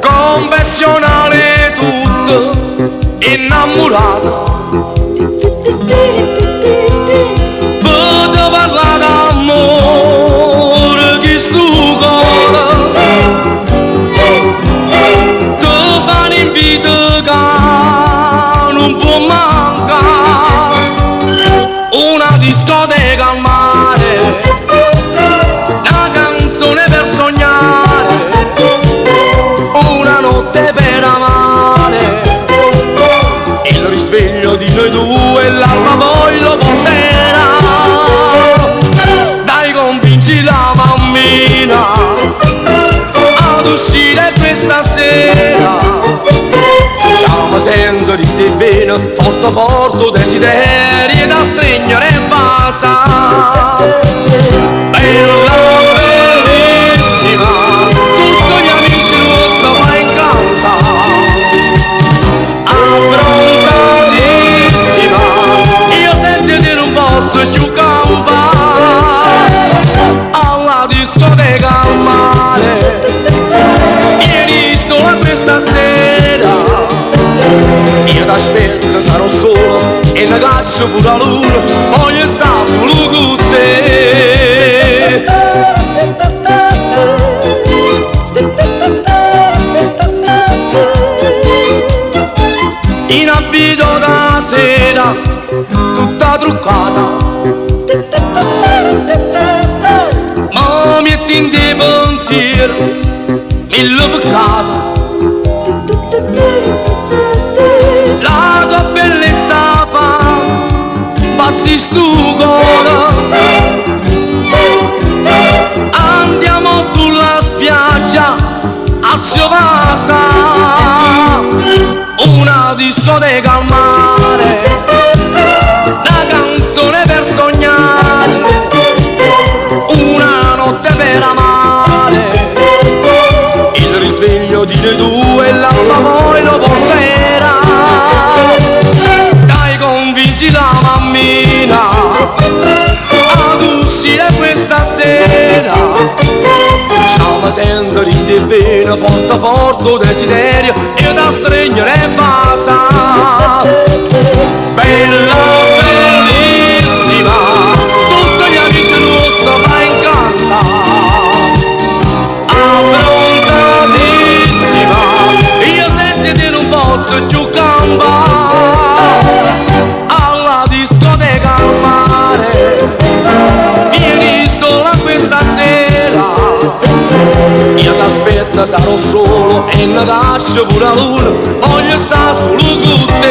Confessionale tutto innamorata, potevo parlare d'amore che sto cuore, ti fa un invito che non può mancare, una discoteca al mare, una canzone per sognare, una notte per amare, il risveglio di noi due, l'alba poi lo porterà. Dai, convinci la mammina ad uscire questa sera, diciamo sento di te bene, forte forte desideri da stringere in basa. Bella bellissima, tutti gli amici nostri fa incantare, abbronzatissima, io senza te non posso più campare, alla discoteca al mare, vieni sola questa sera, io t'aspetto, sarò solo e ne caccio pure la luna, voglio stare solo con te. In abito da sera, tutta truccata, ma metti in te pensiero, mille peccati. La tua bellezza fa pazzi stu cuore, andiamo sulla spiaggia a Ciovasa, una discoteca al mare, una canzone per sognare, una notte per amare, il risveglio di noi due, l'alba poi lo porterà. Dai, convinci la mammina ad uscire questa sera, diciamo sento di te bene, forte forte desiderio, io da stringere in basa. Bella bellissima, tutti gli amici nostri fa incantare, abbronzatissima, io senza te non posso più campare, alla discoteca al mare, vieni sola questa sera, io t'aspetto, sarò solo e ne caccio pure la luna, voglio stare solo con te.